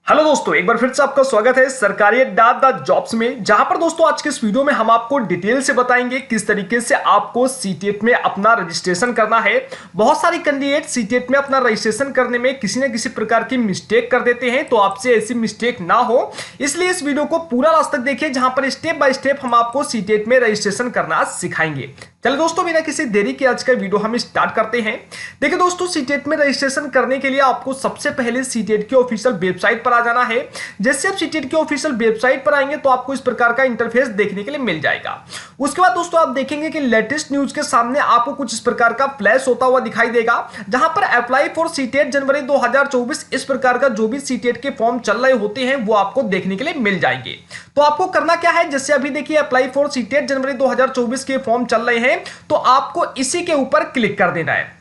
Hello दोस्तों, एक बार फिर से आपका स्वागत है सरकारी अड्डा जॉब्स में। जहां पर दोस्तों आज के इस वीडियो में हम आपको डिटेल से बताएंगे किस तरीके से आपको सीटेट में अपना रजिस्ट्रेशन करना है। बहुत सारे कैंडिडेट सीटेट में अपना रजिस्ट्रेशन करने में किसी न किसी प्रकार की मिस्टेक कर देते हैं, तो आपसे ऐसी मिस्टेक ना हो इसलिए इस वीडियो को पूरा लास्ट तक देखिए, जहां पर स्टेप बाय स्टेप हम आपको सीटेट में रजिस्ट्रेशन करना सिखाएंगे। चलो दोस्तों, बिना किसी देरी के आज का वीडियो हम स्टार्ट करते हैं। देखिए दोस्तों, सीटेट में रजिस्ट्रेशन करने के लिए आपको सबसे पहले सीटेट की ऑफिशियल वेबसाइट पर आ जाना है। जैसे आप सीटेट की ऑफिशियल वेबसाइट पर आएंगे तो आपको इस प्रकार का इंटरफेस देखने के लिए मिल जाएगा। उसके बाद दोस्तों आप देखेंगे कि लेटेस्ट न्यूज के सामने आपको कुछ इस प्रकार का फ्लैश होता हुआ दिखाई देगा, जहां पर अप्लाई फॉर सीटेट जनवरी 2024 इस प्रकार का जो भी सीटेट के फॉर्म चल रहे होते हैं वो आपको देखने के लिए मिल जाएंगे। तो आपको करना क्या है, जैसे अभी देखिए अप्लाई फॉर सीटेट जनवरी 2024 के फॉर्म चल रहे हैं तो आपको इसी के ऊपर क्लिक कर देना है।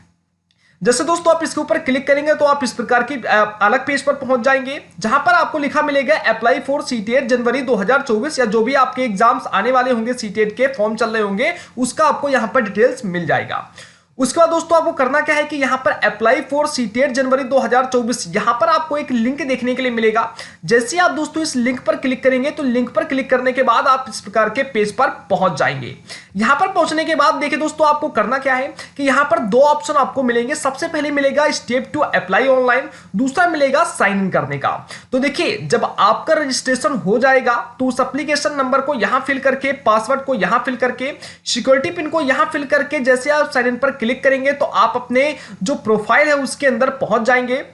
जैसे दोस्तों आप इसके ऊपर क्लिक करेंगे तो आप इस प्रकार की अलग पेज पर पहुंच जाएंगे, जहां पर आपको लिखा मिलेगा अप्लाई फॉर सीटेट जनवरी 2024 या जो भी आपके एग्जाम्स आने वाले होंगे, सीटेट के फॉर्म चल रहे होंगे, उसका आपको यहां पर डिटेल्स मिल जाएगा। उसके बाद दोस्तों आपको करना क्या है कि यहां पर अप्लाई फॉर सीटेट जनवरी 2024 यहां पर आपको एक लिंक देखने के लिए मिलेगा। जैसे आप दोस्तों इस लिंक पर क्लिक करेंगे तो लिंक पर क्लिक करने के बाद आप इस प्रकार के पेज पर पहुंच जाएंगे। यहां पर पहुंचने के बाद देखिए दोस्तों आपको करना क्या है कि यहां पर दो ऑप्शन आपको मिलेंगे। सबसे पहले मिलेगा स्टेप टू अप्लाई ऑनलाइन, दूसरा मिलेगा साइन इन करने का। तो देखिए जब आपका रजिस्ट्रेशन हो जाएगा तो उस एप्लीकेशन नंबर को यहां फिल करके, पासवर्ड को यहां फिल करके, सिक्योरिटी पिन को यहां फिल करके जैसे आप साइन इन पर क्लिक करेंगे तो आप अपने जो प्रोफाइल है उसके अंदर पहुंच जाएंगे।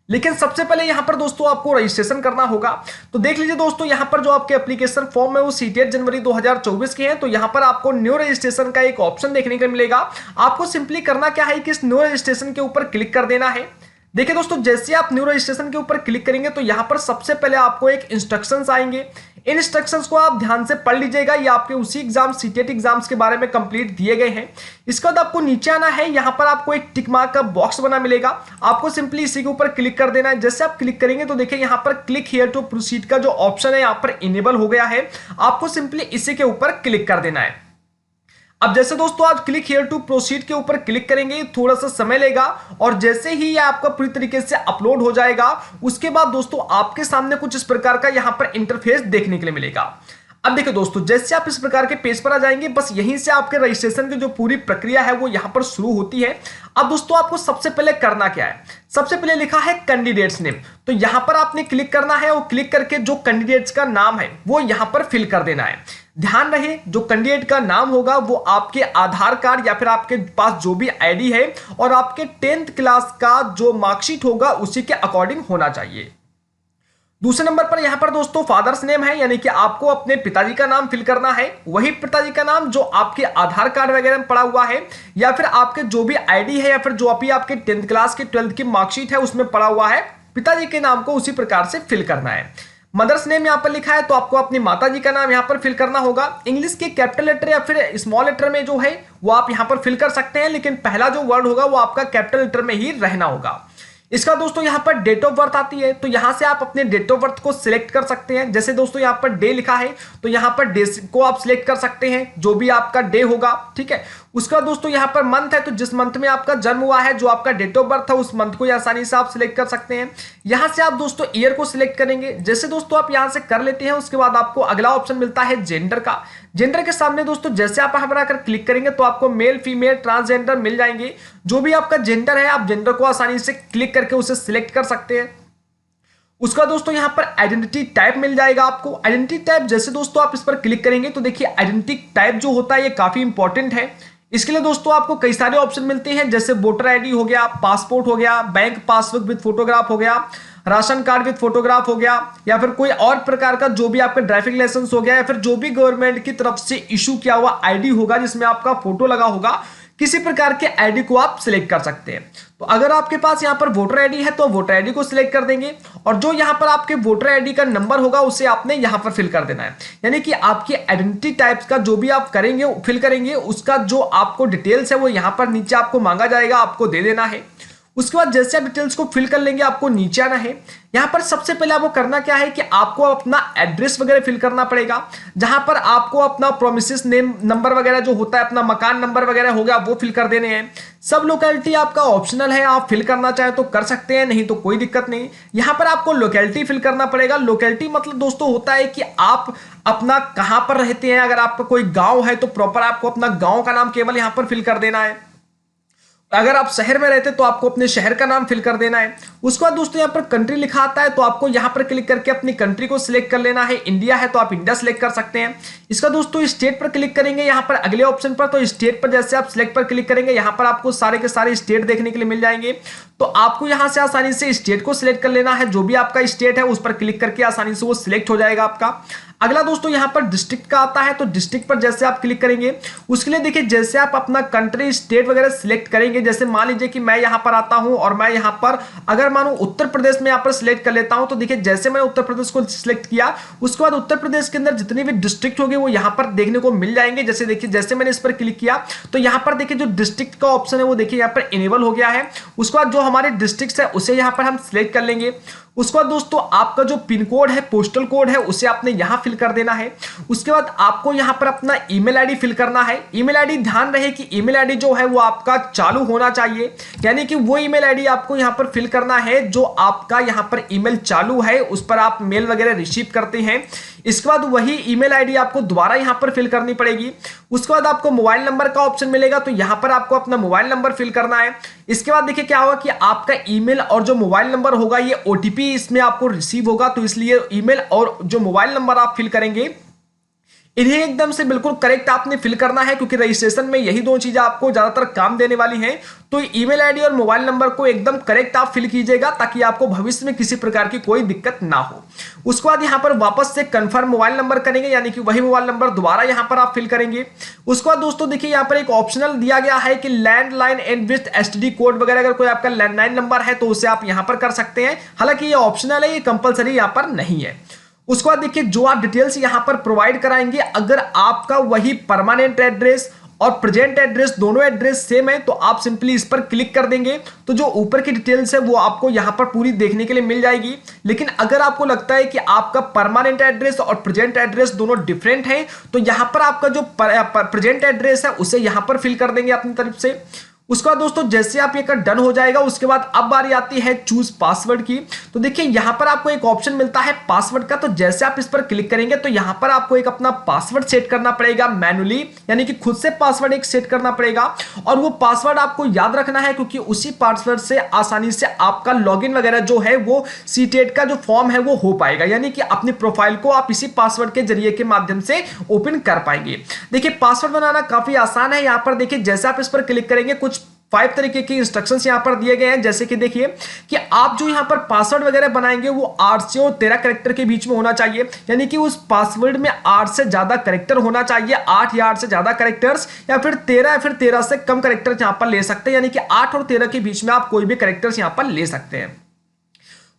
लेकिन सबसे पहले यहां पर दोस्तों आपको रजिस्ट्रेशन करना होगा। तो देख लीजिए दोस्तों, यहां पर जो आपके एप्लीकेशन फॉर्म है वो सीटेट जनवरी 2024 के हैं, तो यहां पर आपको न्यू रजिस्ट्रेशन का एक ऑप्शन देखने को मिलेगा। आपको सिंपली करना क्या है कि इस न्यू रजिस्ट्रेशन के ऊपर क्लिक कर देना है। देखिए दोस्तों, जैसे आप न्यू रजिस्ट्रेशन के ऊपर क्लिक करेंगे तो यहां पर सबसे पहले आपको एक इंस्ट्रक्शंस आएंगे। इन इंस्ट्रक्शंस को आप ध्यान से पढ़ लीजिएगा, ये आपके उसी एग्जाम सीटेट एग्जाम्स के बारे में कंप्लीट दिए गए हैं। इसके बाद आपको नीचे आना है, यहां पर आपको एक टिक मार्क का बॉक्स बना मिलेगा, आपको सिंपली इसी के ऊपर क्लिक कर देना है। जैसे आप क्लिक करेंगे तो देखिए यहां पर क्लिक हियर टू प्रोसीड का जो ऑप्शन है यहां पर इनेबल हो गया है, आपको सिंपली इसी के ऊपर क्लिक कर देना है। अब जैसे दोस्तों आप क्लिक हियर टू प्रोसीड के ऊपर क्लिक करेंगे, थोड़ा सा समय लेगा और जैसे ही ये आपका पूरी तरीके से अपलोड हो जाएगा उसके बाद दोस्तों आपके सामने कुछ इस प्रकार का यहां पर इंटरफेस देखने के लिए मिलेगा। अब देखिए दोस्तों, जैसे आप इस प्रकार के पेज पर आ जाएंगे, बस यहीं से आपके रजिस्ट्रेशन की जो पूरी प्रक्रिया है वो यहां पर शुरू होती है। अब दोस्तों आपको सबसे पहले करना क्या है, सबसे पहले लिखा है कैंडिडेट्स नेम, तो यहां पर आपने क्लिक करना है और क्लिक करके जो कैंडिडेट्स का नाम है वो यहां पर फिल कर देना है। ध्यान रहे जो कैंडिडेट का नाम होगा वो आपके आधार कार्ड या फिर आपके पास जो भी आईडी है और आपके 10th क्लास का जो मार्कशीट होगा उसी के अकॉर्डिंग होना चाहिए। दूसरे नंबर पर यहां पर दोस्तों फादर्स नेम है, यानी कि आपको अपने पिताजी का नाम फिल करना है, वही पिताजी का नाम जो आपके आधार कार्ड वगैरह में पड़ा हुआ है या फिर आपके जो भी आईडी है या फिर जो अभी आपके 10th क्लास की 12th की मार्कशीट है उसमें पड़ा हुआ है, पिताजी के नाम को उसी प्रकार से फिल करना है। मदर्स नेम यहां पर लिखा है तो आपको अपनी माताजी का नाम यहां पर फिल करना होगा। इंग्लिश के कैपिटल लेटर या फिर स्मॉल लेटर में जो है वो आप यहां पर फिल कर सकते हैं, लेकिन पहला जो वर्ड होगा वो आपका कैपिटल लेटर में ही रहना होगा। इसका दोस्तों यहां पर डेट ऑफ बर्थ आती है, तो यहां से आप अपने डेट ऑफ बर्थ को सिलेक्ट कर सकते हैं। जैसे दोस्तों यहां पर डे लिखा है तो यहां पर डे को आप सिलेक्ट कर सकते हैं, जो भी आपका डे होगा, ठीक है। उसका दोस्तों यहां पर मंथ है तो जिस मंथ में आपका जन्म हुआ है, जो आपका डेट ऑफ बर्थ है उस मंथ को आसानी से आप सिलेक्ट कर सकते हैं। यहां से आप दोस्तों ईयर को सिलेक्ट करेंगे। जैसे दोस्तों आप यहां से कर लेते हैं उसके बाद आपको अगला ऑप्शन मिलता है जेंडर का। जेंडर के सामने दोस्तों जैसे आप यहां पर क्लिक करेंगे तो आपको मेल, फीमेल, ट्रांसजेंडर मिल जाएंगे। जो भी आपका जेंडर है आप जेंडर को आसानी से क्लिक करके उसे सिलेक्ट कर सकते हैं। उसका दोस्तों यहां पर आइडेंटिटी टाइप मिल जाएगा आपको। आइडेंटिटी टाइप जैसे दोस्तों आप इस पर क्लिक करेंगे तो देखिए आइडेंटिटी टाइप जो होता है ये काफी इंपॉर्टेंट है। इसके लिए दोस्तों आपको कई सारे ऑप्शन मिलते हैं, जैसे वोटर आईडी हो गया, पासपोर्ट हो गया, बैंक पासबुक विद फोटोग्राफ हो गया, राशन कार्ड विद फोटोग्राफ हो गया, या फिर कोई और प्रकार का जो भी आपका ड्राइविंग लाइसेंस हो गया, या फिर जो भी गवर्नमेंट की तरफ से इशू किया हुआ आईडी होगा जिसमें आपका फोटो लगा होगा, किसी प्रकार के आईडी को आप सिलेक्ट कर सकते हैं। तो अगर आपके पास यहां पर वोटर आईडी है तो वोटर आईडी को सिलेक्ट कर देंगे और जो यहां पर आपके वोटर आईडी का नंबर होगा उसे आपने यहां पर फिल कर देना है। यानी कि आपकी आइडेंटिटी टाइप्स का जो भी आप करेंगे फिल करेंगे उसका जो आपको डिटेल्स है वो यहां पर नीचे आपको मांगा जाएगा, आपको दे देना है। उसके बाद जैसे आप डिटेल्स को फिल कर लेंगे आपको नीचे आना है। यहाँ पर सबसे पहले आपको करना क्या है कि आपको अपना एड्रेस वगैरह फिल करना पड़ेगा, जहां पर आपको अपना प्रोमिसेस नेम नंबर वगैरह जो होता है, अपना मकान नंबर वगैरह हो गया वो फिल कर देने हैं। सब लोकेलिटी आपका ऑप्शनल है, आप फिल करना चाहें तो कर सकते हैं, नहीं तो कोई दिक्कत नहीं। यहाँ पर आपको लोकेलिटी फिल करना पड़ेगा। लोकेलिटी मतलब दोस्तों होता है कि आप अपना कहां पर रहते हैं। अगर आपका कोई गांव है तो प्रॉपर आपको अपना गांव का नाम केवल यहां पर फिल कर देना है। अगर आप शहर में रहते तो आपको अपने शहर का नाम फिल कर देना है। उसके बाद दोस्तों यहाँ पर कंट्री लिखा आता है तो आपको यहाँ पर क्लिक करके अपनी कंट्री को सिलेक्ट कर लेना है। इंडिया है तो आप इंडिया सिलेक्ट कर सकते हैं। इसका दोस्तों स्टेट पर क्लिक करेंगे यहाँ पर अगले ऑप्शन पर, तो स्टेट पर जैसे आप सिलेक्ट पर क्लिक करेंगे यहाँ पर आपको सारे के सारे स्टेट देखने के लिए मिल जाएंगे। तो आपको यहाँ से आसानी से स्टेट को सिलेक्ट कर लेना है। जो भी आपका स्टेट है उस पर क्लिक करके आसानी से वो सिलेक्ट हो जाएगा आपका। अगला दोस्तों यहाँ पर डिस्ट्रिक्ट का आता है, तो डिस्ट्रिक्ट पर जैसे आप क्लिक करेंगे उसके लिए देखिए जैसे आप अपना कंट्री स्टेट वगैरह सिलेक्ट करेंगे, जैसे मान लीजिए कि मैं यहाँ पर आता हूँ और मैं यहाँ पर अगर मानो उत्तर प्रदेश में यहाँ पर सिलेक्ट कर लेता हूँ, तो देखिए जैसे मैंने उत्तर प्रदेश को सिलेक्ट किया उसके बाद उत्तर प्रदेश के अंदर जितनी भी डिस्ट्रिक्ट होगी वो यहाँ पर देखने को मिल जाएंगे। जैसे देखिए जैसे मैंने इस पर क्लिक किया तो यहाँ पर देखिए जो डिस्ट्रिक्ट का ऑप्शन है वो देखिए यहाँ पर इनेबल हो गया है। उसके बाद जो हमारे डिस्ट्रिक्ट है उसे यहाँ पर हम सिलेक्ट कर लेंगे। उसके बाद दोस्तों आपका जो पिन कोड है, पोस्टल कोड है, उसे आपने यहां फिल कर देना है। उसके बाद आपको यहां पर अपना ईमेल आईडी फिल करना है। ईमेल आईडी ध्यान रहे कि ईमेल आईडी जो है वो आपका चालू होना चाहिए, यानी कि वो ईमेल आईडी आपको यहां पर फिल करना है जो आपका यहां पर ईमेल चालू है, उस पर आप मेल वगैरह रिसीव करते हैं। इसके बाद वही ईमेल आईडी आपको दोबारा यहां पर फिल करनी पड़ेगी। उसके बाद आपको मोबाइल नंबर का ऑप्शन मिलेगा, तो यहां पर आपको अपना मोबाइल नंबर फिल करना है। इसके बाद देखिए क्या होगा कि आपका ईमेल और जो मोबाइल नंबर होगा ये ओटीपी इसमें आपको रिसीव होगा, तो इसलिए ईमेल और जो मोबाइल नंबर आप फिल करेंगे इन्हें एकदम से बिल्कुल करेक्ट आपने फिल करना है, क्योंकि रजिस्ट्रेशन में यही दो चीजें आपको ज्यादातर काम देने वाली हैं। तो ईमेल आईडी और मोबाइल नंबर को एकदम करेक्ट आप फिल कीजिएगा ताकि आपको भविष्य में किसी प्रकार की कोई दिक्कत ना हो। उसके बाद यहां पर वापस से कंफर्म मोबाइल नंबर करेंगे, यानी कि वही मोबाइल नंबर दोबारा यहां पर आप फिल करेंगे। उसके बाद दोस्तों देखिए यहां पर एक ऑप्शनल दिया गया है कि landline and with STD code वगैरह, अगर कोई आपका लैंडलाइन नंबर है तो उसे आप यहां पर कर सकते हैं। हालांकि ये ऑप्शनल है, ये कंपलसरी यहां पर नहीं है। उसके बाद देखिए जो आप डिटेल्स यहां पर प्रोवाइड कराएंगे, अगर आपका वही परमानेंट एड्रेस और प्रेजेंट एड्रेस दोनों एड्रेस सेम है तो आप सिंपली इस पर क्लिक कर देंगे, तो जो ऊपर की डिटेल्स है वो आपको यहां पर पूरी देखने के लिए मिल जाएगी। लेकिन अगर आपको लगता है कि आपका परमानेंट एड्रेस और प्रेजेंट एड्रेस दोनों डिफरेंट है तो यहां पर आपका जो प्रेजेंट एड्रेस है उसे यहां पर फिल कर देंगे अपनी तरफ से। उसके बाद दोस्तों जैसे आप ये डन हो जाएगा उसके बाद अब बारी आती है चूज पासवर्ड की। तो देखिए यहां पर आपको एक ऑप्शन मिलता है पासवर्ड का, तो जैसे आप इस पर क्लिक करेंगे तो यहां पर आपको एक अपना पासवर्ड सेट करना पड़ेगा मैनुअली, यानी कि खुद से पासवर्ड एक सेट करना पड़ेगा। और वो पासवर्ड आपको याद रखना है क्योंकि उसी पासवर्ड से आसानी से आपका लॉगिन वगैरह जो है वो सीटेट का जो फॉर्म है वो हो पाएगा, यानी कि अपनी प्रोफाइल को आप इसी पासवर्ड के जरिए के माध्यम से ओपन कर पाएंगे। देखिए पासवर्ड बनाना काफी आसान है। यहां पर देखिए जैसे आप इस पर क्लिक करेंगे कुछ 5 तरीके की इंस्ट्रक्शंस यहां पर दिए गए हैं। जैसे कि देखिए कि आप जो यहां पर पासवर्ड वगैरह बनाएंगे वो 8 से और 13 कैरेक्टर के बीच में होना चाहिए, यानी कि उस पासवर्ड में 8 से ज्यादा कैरेक्टर होना चाहिए, 8 या 8 से ज्यादा कैरेक्टर्स, या फिर 13 से कम कैरेक्टर्स यहां पर ले सकते हैं, यानी कि 8 और 13 के बीच में आप कोई भी कैरेक्टर्स यहां पर ले सकते हैं।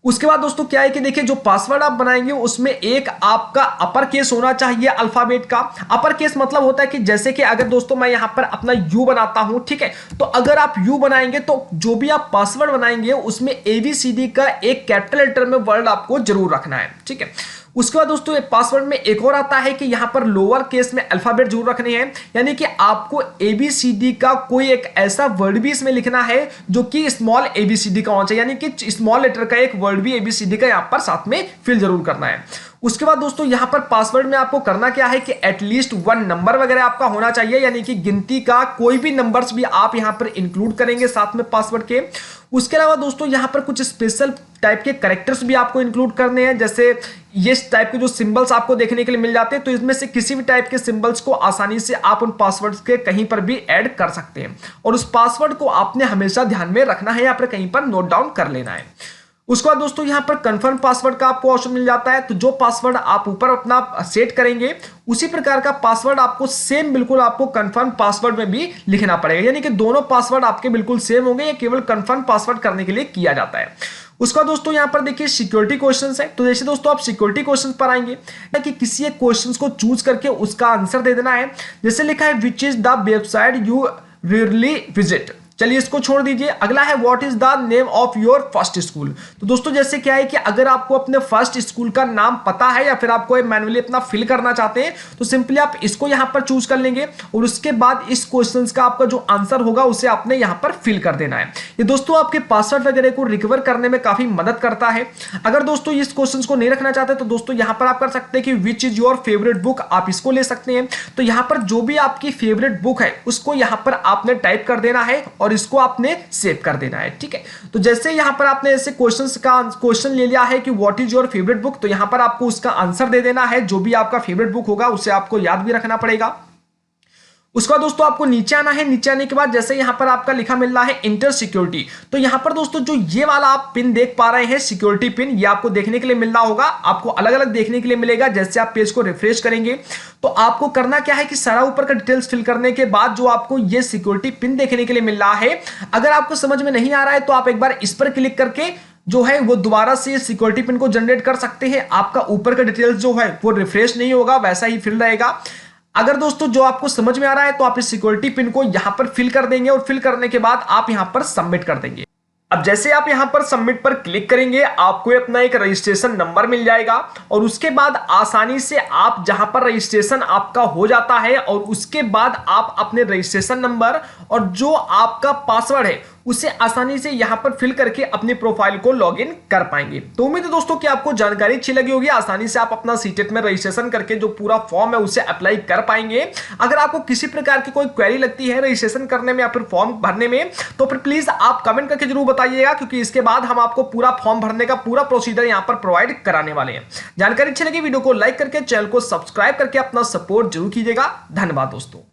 उसके बाद दोस्तों क्या है कि देखिए जो पासवर्ड आप बनाएंगे उसमें एक आपका अपर केस होना चाहिए अल्फाबेट का। अपर केस मतलब होता है कि जैसे कि अगर दोस्तों मैं यहां पर अपना यू बनाता हूं, ठीक है, तो अगर आप यू बनाएंगे तो जो भी आप पासवर्ड बनाएंगे उसमें ABCD का एक कैपिटल लेटर में वर्ड आपको जरूर रखना है, ठीक है। उसके बाद दोस्तों पासवर्ड में एक और आता है कि यहां पर लोअर केस में अल्फाबेट जरूर रखने हैं, यानी कि आपको ABCD का कोई एक ऐसा वर्ड भी इसमें लिखना है जो कि स्मॉल ABCD का होना चाहिए, यानी कि स्मॉल लेटर का एक वर्ड भी ABCD का यहां पर साथ में फिल जरूर करना है। उसके बाद दोस्तों यहां पर पासवर्ड में आपको करना क्या है कि एटलीस्ट 1 नंबर वगैरह आपका होना चाहिए, यानी कि गिनती का कोई भी नंबर्स भी आप यहां पर इंक्लूड करेंगे साथ में पासवर्ड के। उसके अलावा दोस्तों यहां पर कुछ स्पेशल टाइप के कैरेक्टर्स भी आपको इंक्लूड करने हैं, जैसे ये टाइप के जो सिंबल्स आपको देखने के लिए मिल जाते हैं, तो इसमें से किसी भी टाइप के सिंबल्स को आसानी से आप उन पासवर्ड्स के कहीं पर भी ऐड कर सकते हैं, और उस पासवर्ड को आपने हमेशा ध्यान में रखना है, यहाँ पर कहीं पर नोट डाउन कर लेना है। उसके बाद दोस्तों यहां पर कंफर्म पासवर्ड का आपको ऑप्शन मिल जाता है, तो जो पासवर्ड आप ऊपर अपना सेट करेंगे उसी प्रकार का पासवर्ड आपको सेम बिल्कुल आपको कंफर्म पासवर्ड में भी लिखना पड़ेगा, यानी कि दोनों पासवर्ड आपके बिल्कुल सेम होंगे, ये केवल कंफर्म पासवर्ड करने के लिए किया जाता है। उसका दोस्तों यहां पर देखिए सिक्योरिटी क्वेश्चंस है, तो जैसे दोस्तों आप सिक्योरिटी क्वेश्चंस पर आएंगे कि किसी एक क्वेश्चंस को चूज करके उसका आंसर दे देना है। जैसे लिखा है which is the website you rarely visit, चलिए इसको छोड़ दीजिए। अगला है what is the name of your first school. तो दोस्तों जैसे क्या है कि अगर आपको अपने फर्स्ट स्कूल का नाम पता है या फिर आपको मैन्युअली अपना फिल करना चाहते हैं तो सिंपली आप इसको यहां पर चूज कर लेंगे और उसके बाद इस क्वेश्चंस का आपका जो आंसर होगा उसे आपने यहां पर फिल कर देना है। ये दोस्तों आपके पासवर्ड वगैरह को रिकवर करने में काफी मदद करता है। अगर दोस्तों इस क्वेश्चंस को नहीं रखना चाहते तो दोस्तों यहां पर आप कर सकते हैं कि which is your favourite book, आप इसको ले सकते हैं। तो यहां पर जो भी आपकी फेवरेट बुक है उसको यहां पर आपने टाइप कर देना है और इसको आपने सेव कर देना है। ठीक है, तो जैसे यहां पर आपने ऐसे क्वेश्चन ले लिया है कि what is your favourite book, तो यहां पर आपको उसका आंसर दे देना है। जो भी आपका फेवरेट बुक होगा उसे आपको याद भी रखना पड़ेगा। उसका दोस्तों आपको नीचे आना है। नीचे आने के बाद जैसे यहां पर आपका लिखा मिल रहा है इंटर सिक्योरिटी, तो यहां पर दोस्तों जो ये वाला आप पिन देख पा रहे हैं सिक्योरिटी पिन, ये आपको देखने के लिए मिल रहा होगा। आपको अलग अलग देखने के लिए मिलेगा। जैसे आप पेज को रिफ्रेश करेंगे तो आपको करना क्या है कि सारा ऊपर का डिटेल्स फिल करने के बाद जो आपको ये सिक्योरिटी पिन देखने के लिए मिल रहा है, अगर आपको समझ में नहीं आ रहा है तो आप एक बार इस पर क्लिक करके जो है वो दोबारा से सिक्योरिटी पिन को जनरेट कर सकते हैं। आपका ऊपर का डिटेल्स जो है वो रिफ्रेश नहीं होगा, वैसा ही फिल रहेगा। अगर दोस्तों जो आपको समझ में आ रहा है तो आप इस सिक्योरिटी पिन को यहां पर फिल कर देंगे और फिल करने के बाद आप यहां पर सबमिट कर देंगे। अब जैसे आप यहां पर सबमिट पर क्लिक करेंगे आपको अपना एक रजिस्ट्रेशन नंबर मिल जाएगा और उसके बाद आसानी से आप जहां पर रजिस्ट्रेशन आपका हो जाता है और उसके बाद आप अपने रजिस्ट्रेशन नंबर और जो आपका पासवर्ड है उसे आसानी से यहां पर फिल करके अपनी प्रोफाइल को लॉगिन कर पाएंगे। तो उम्मीद है दोस्तों कि आपको जानकारी अच्छी लगी होगी। आसानी से आप अपना सीटेट में रजिस्ट्रेशन करके जो पूरा फॉर्म है उसे अप्लाई कर पाएंगे। अगर आपको किसी प्रकार की कोई क्वेरी लगती है रजिस्ट्रेशन करने में या फिर फॉर्म भरने में तो फिर प्लीज आप कमेंट करके जरूर बताइएगा, क्योंकि इसके बाद हम आपको पूरा फॉर्म भरने का पूरा प्रोसीजर यहां पर प्रोवाइड कराने वाले हैं। जानकारी अच्छी लगी वीडियो को लाइक करके चैनल को सब्सक्राइब करके अपना सपोर्ट जरूर कीजिएगा। धन्यवाद दोस्तों।